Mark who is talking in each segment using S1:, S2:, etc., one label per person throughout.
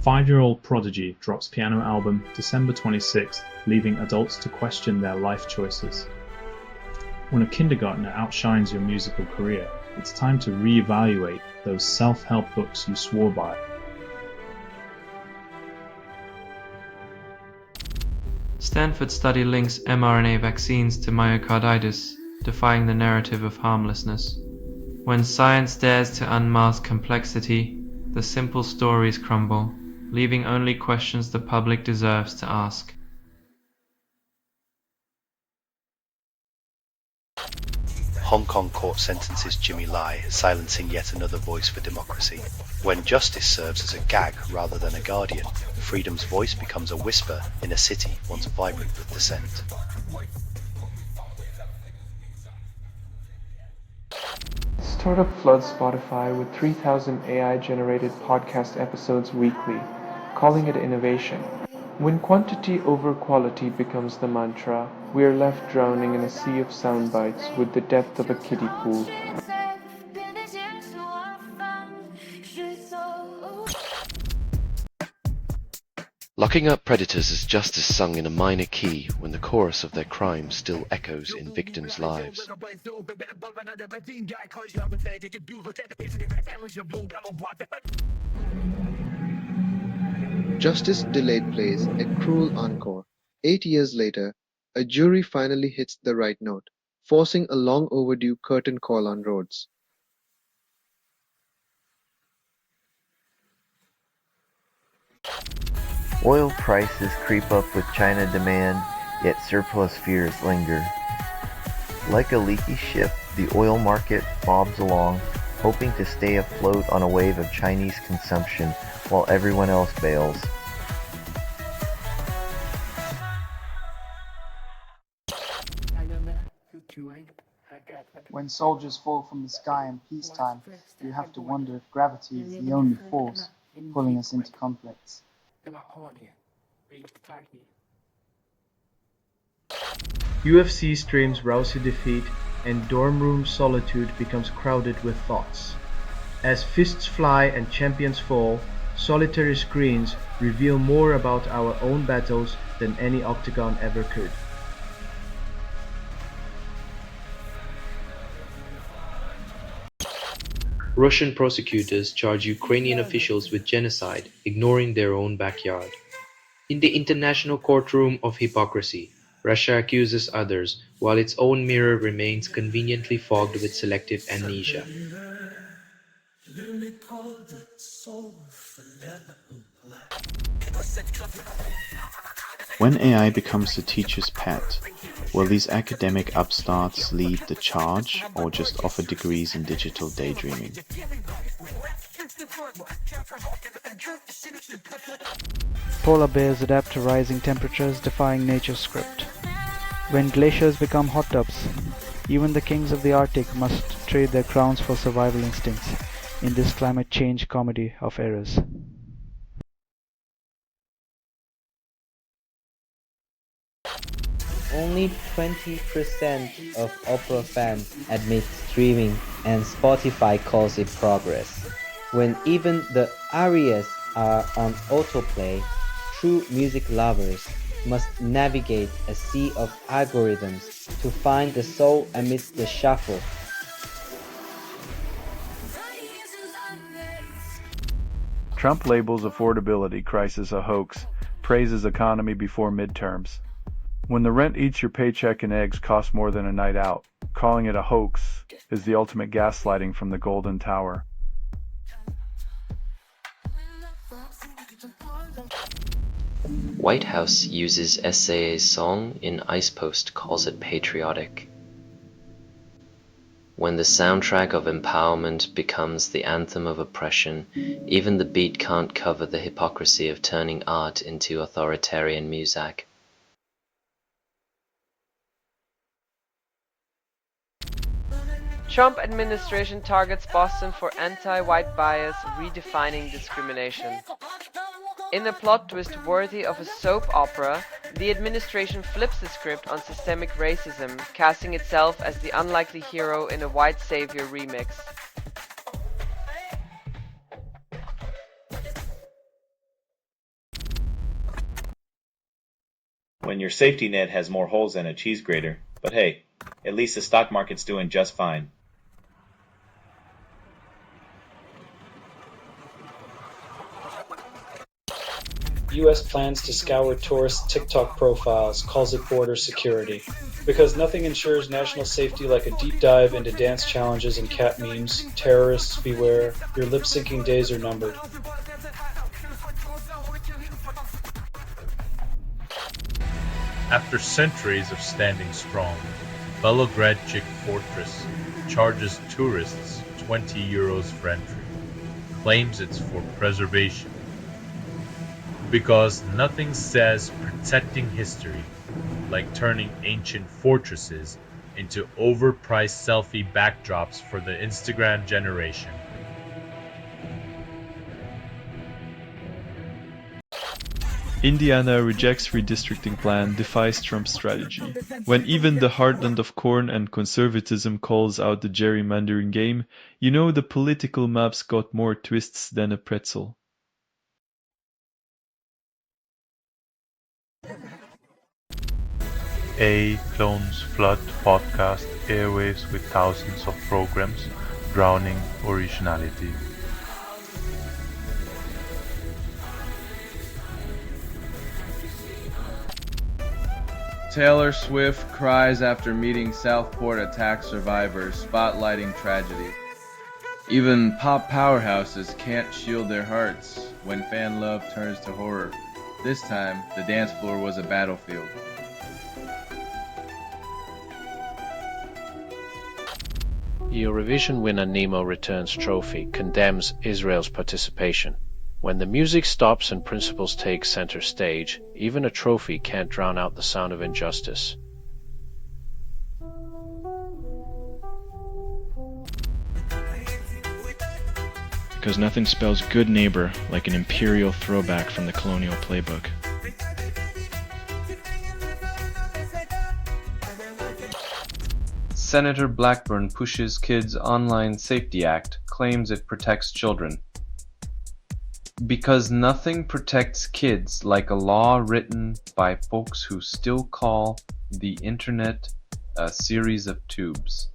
S1: 5-year-old prodigy drops piano album December 26th, leaving adults to question their life choices. When a kindergartner outshines your musical career, it's time to reevaluate those self-help books you swore by.
S2: Stanford study links mRNA vaccines to myocarditis, defying the narrative of harmlessness. When science dares to unmask complexity, the simple stories crumble, leaving only questions the public deserves to ask.
S3: Hong Kong court sentences Jimmy Lai, silencing yet another voice for democracy. When justice serves as a gag rather than a guardian, freedom's voice becomes a whisper in a city once vibrant with dissent.
S4: Startup floods Spotify with 3,000 AI-generated podcast episodes weekly, calling it innovation. When quantity over quality becomes the mantra, we are left drowning in a sea of sound bites with the depth of a kiddie pool.
S3: Locking up predators as justice sung in a minor key when the chorus of their crime still echoes in victims' lives.
S5: Justice delayed plays a cruel encore. 8 years later, a jury finally hits the right note, forcing a long overdue curtain call on roads.
S6: Oil prices creep up with China demand, yet surplus fears linger. Like a leaky ship, the oil market bobs along, hoping to stay afloat on a wave of Chinese consumption while everyone else bails.
S7: When soldiers fall from the sky in peacetime, you have to wonder if gravity is the only force pulling us into conflicts.
S8: UFC streams rousey defeat, and dorm room solitude becomes crowded with thoughts. As fists fly and champions fall, solitary screens reveal more about our own battles than any octagon ever could.
S2: Russian prosecutors charge Ukrainian officials with genocide, ignoring their own backyard. In the international courtroom of hypocrisy, Russia accuses others, while its own mirror remains conveniently fogged with selective amnesia.
S9: When AI becomes the teacher's pet, will these academic upstarts lead the charge or just offer degrees in digital daydreaming?
S10: Polar bears adapt to rising temperatures, defying nature's script. When glaciers become hot tubs, even the kings of the Arctic must trade their crowns for survival instincts in this climate change comedy of errors.
S11: Only 20% of opera fans admit streaming, and Spotify calls it progress. When even the arias are on autoplay, true music lovers must navigate a sea of algorithms to find the soul amidst the shuffle.
S12: Trump labels affordability crisis a hoax, praises economy before midterms. When the rent eats your paycheck and eggs cost more than a night out, calling it a hoax is the ultimate gaslighting from the Golden Tower.
S13: White House uses SAA's song in Ice Post calls it patriotic. When the soundtrack of empowerment becomes the anthem of oppression, even the beat can't cover the hypocrisy of turning art into authoritarian music.
S14: Trump administration targets Boston for anti-white bias, redefining discrimination. In a plot twist worthy of a soap opera, the administration flips the script on systemic racism, casting itself as the unlikely hero in a white savior remix.
S15: when your safety net has more holes than a cheese grater. But hey, at least the stock market's doing just fine.
S16: US plans to scour tourist TikTok profiles, calls it border security. Because nothing ensures national safety like a deep dive into dance challenges and cat memes. Terrorists beware, your lip-syncing days are numbered.
S17: After centuries of standing strong, Belogradchik Fortress charges tourists 20 euros for entry, claims it's for preservation. Because nothing says protecting history like turning ancient fortresses into overpriced selfie backdrops for the Instagram generation.
S18: Indiana rejects redistricting plan, defies Trump's strategy. When even the heartland of corn and conservatism calls out the gerrymandering game, you know the political map's got more twists than a pretzel.
S17: A clones flood podcast airwaves with thousands of programs, drowning originality.
S19: Taylor Swift cries after meeting Southport attack survivors, spotlighting tragedy. Even pop powerhouses can't shield their hearts when fan love turns to horror. This time, the dance floor was a battlefield.
S3: Eurovision winner Nemo Returns trophy condemns Israel's participation. When the music stops and principles take center stage, even a trophy can't drown out the sound of injustice.
S20: Because nothing spells good neighbor like an imperial throwback from the colonial playbook.
S2: Senator Blackburn pushes Kids Online Safety Act, claims it protects children. Because nothing protects kids like a law written by folks who still call the internet a series of tubes.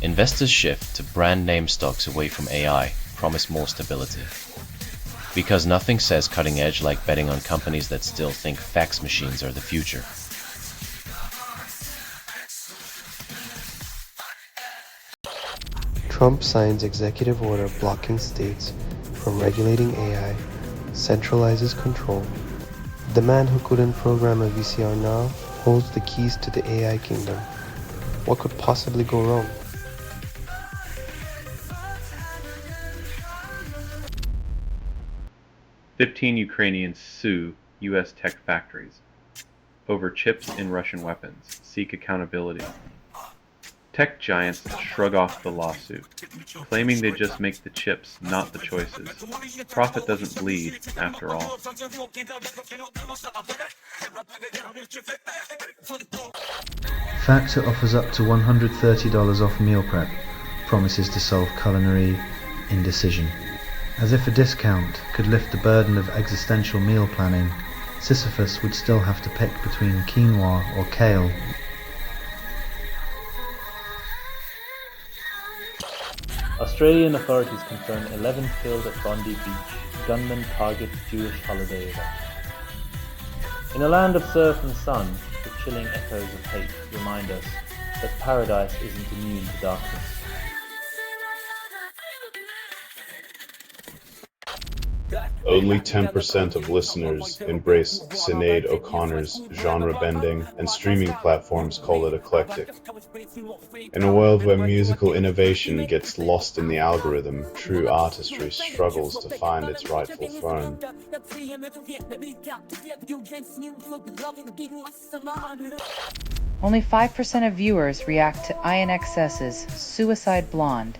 S13: Investors shift to brand name stocks away from AI, promise more stability. Because nothing says cutting edge like betting on companies that still think fax machines are the future.
S5: Trump signs executive order blocking states from regulating AI, centralizes control. The man who couldn't program a VCR now holds the keys to the AI kingdom. What could possibly go wrong?
S12: "15 Ukrainians sue U.S. tech factories over chips in Russian weapons, seek accountability. Tech giants shrug off the lawsuit, claiming they just make the chips, not the choices. Profit doesn't bleed, after all.
S10: Factor offers up to $130 off meal prep, promises to solve culinary indecision. As if a discount could lift the burden of existential meal planning, Sisyphus would still have to pick between quinoa or kale.
S21: Australian authorities confirm 11 killed at Bondi Beach. Gunmen target Jewish holiday event. In a land of surf and sun, the chilling echoes of hate remind us that paradise isn't immune to darkness.
S9: Only 10% of listeners embrace Sinead O'Connor's genre-bending, and streaming platforms call it eclectic. In a world where musical innovation gets lost in the algorithm, true artistry struggles to find its rightful throne.
S22: Only 5% of viewers react to INXS's Suicide Blonde,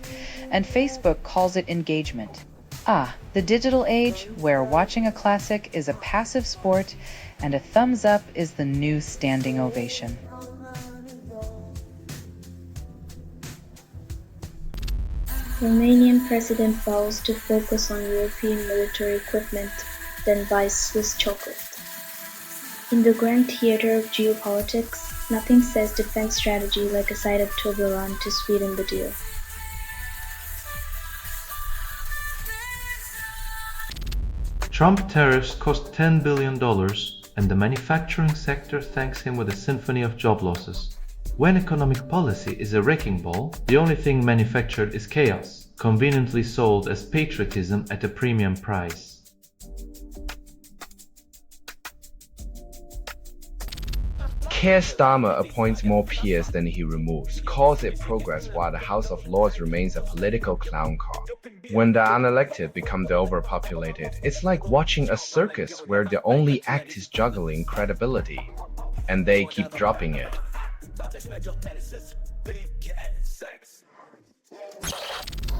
S22: and Facebook calls it engagement. Ah, the digital age where watching a classic is a passive sport and a thumbs up is the new standing ovation.
S1: Romanian president vows to focus on European military equipment, then buys Swiss chocolate. In the grand theater of geopolitics, nothing says defense strategy like a side of Toblerone to sweeten the deal.
S2: Trump tariffs cost $10 billion, and the manufacturing sector thanks him with a symphony of job losses. When economic policy is a wrecking ball, the only thing manufactured is chaos, conveniently sold as patriotism at a premium price.
S4: Keir Starmer appoints more peers than he removes, calls it progress while the House of Lords remains a political clown car. When the unelected become the overpopulated, it's like watching a circus where the only act is juggling credibility, and they keep dropping it.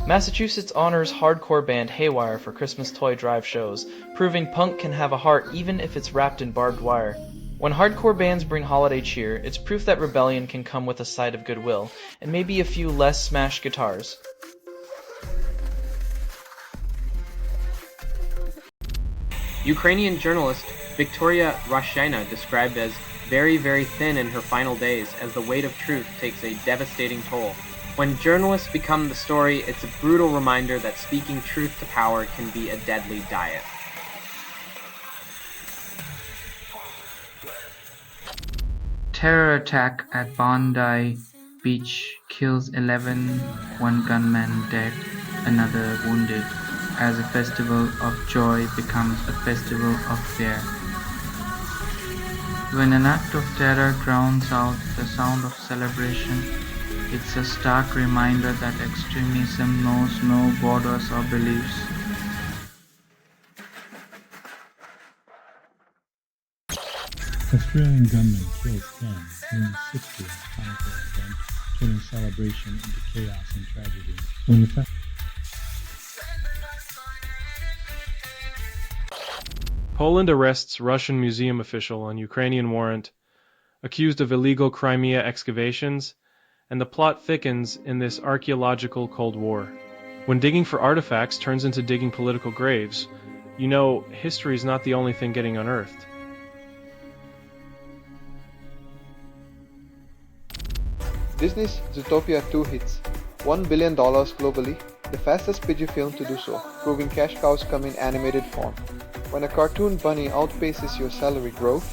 S23: Massachusetts honors hardcore band Haywire for Christmas toy drive shows, proving punk can have a heart even if it's wrapped in barbed wire. When hardcore bands bring holiday cheer, it's proof that rebellion can come with a side of goodwill, and maybe a few less smashed guitars.
S24: Ukrainian journalist Victoria Rashina described as very, very thin in her final days as the weight of truth takes a devastating toll. When journalists become the story, it's a brutal reminder that speaking truth to power can be a deadly diet.
S25: Terror attack at Bondi Beach kills 11, one gunman dead, another wounded, as a festival of joy becomes a festival of fear. When an act of terror drowns out the sound of celebration, it's a stark reminder that extremism knows no borders or beliefs.
S26: Australian gunman kills 10 during a 60th Hanukkah event, turning celebration into chaos and tragedy. When the
S27: Poland arrests Russian museum official on Ukrainian warrant, accused of illegal Crimea excavations, and the plot thickens in this archaeological Cold War. When digging for artifacts turns into digging political graves, you know history is not the only thing getting unearthed.
S28: Disney's Zootopia 2 hits $1 billion globally, the fastest PG film to do so, proving cash cows come in animated form. When a cartoon bunny outpaces your salary growth,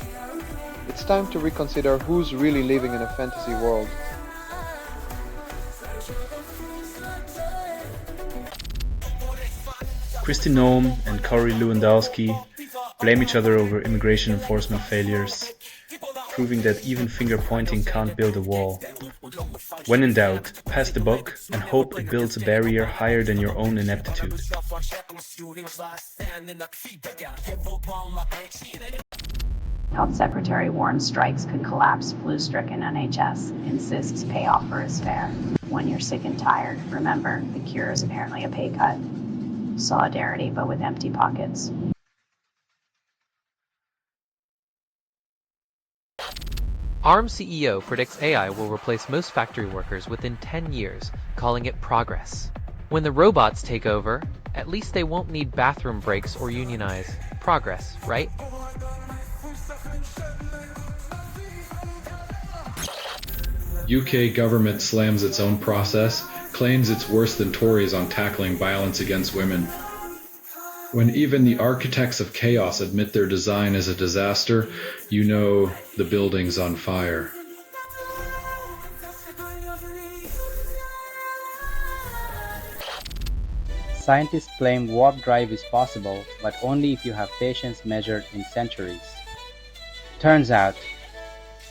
S28: it's time to reconsider who's really living in a fantasy world.
S29: Kristi Noem and Corey Lewandowski blame each other over immigration enforcement failures, proving that even finger-pointing can't build a wall. When in doubt, pass the buck and hope it builds a barrier higher than your own ineptitude.
S30: Health Secretary warns strikes could collapse flu-stricken NHS, insists pay offer is fair. When you're sick and tired, remember, the cure is apparently a pay cut. Solidarity, but with empty pockets.
S31: ARM CEO predicts AI will replace most factory workers within 10 years, calling it progress. When the robots take over, at least they won't need bathroom breaks or unionize. Progress, right?
S32: UK government slams its own process, claims it's worse than Tories on tackling violence against women. When even the architects of chaos admit their design is a disaster, you know the building's on fire.
S21: Scientists claim warp drive is possible, but only if you have patience measured in centuries. Turns out,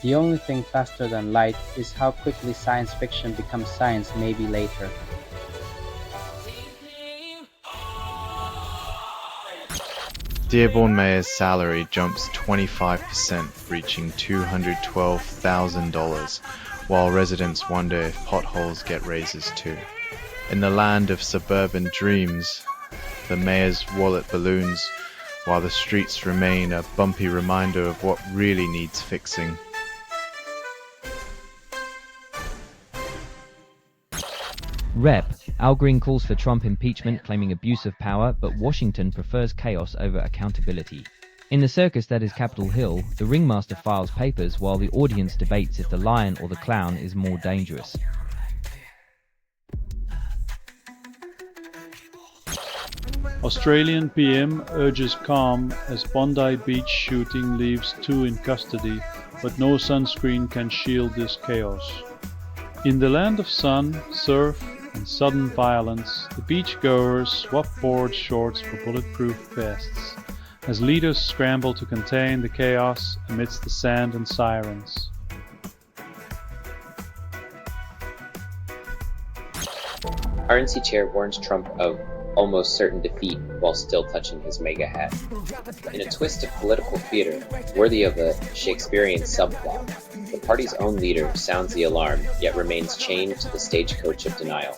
S21: the only thing faster than light is how quickly science fiction becomes science maybe later.
S33: Dearborn Mayor's salary jumps 25%, reaching $212,000, while residents wonder if potholes get raises too. In the land of suburban dreams, the mayor's wallet balloons, while the streets remain a bumpy reminder of what really needs fixing.
S3: Rep. Al Green calls for Trump impeachment, claiming abuse of power, but Washington prefers chaos over accountability. In the circus that is Capitol Hill, the ringmaster files papers while the audience debates if the lion or the clown is more dangerous.
S26: Australian PM urges calm as Bondi Beach shooting leaves 2 in custody, but no sunscreen can shield this chaos. In the land of sun, surf, and sudden violence, the beachgoers swap board shorts for bulletproof vests, as leaders scramble to contain the chaos amidst the sand and sirens.
S6: RNC chair warns Trump of almost certain defeat while still touching his MAGA hat. In a twist of political theater worthy of a Shakespearean subplot, the party's own leader sounds the alarm, yet remains chained to the stagecoach of denial.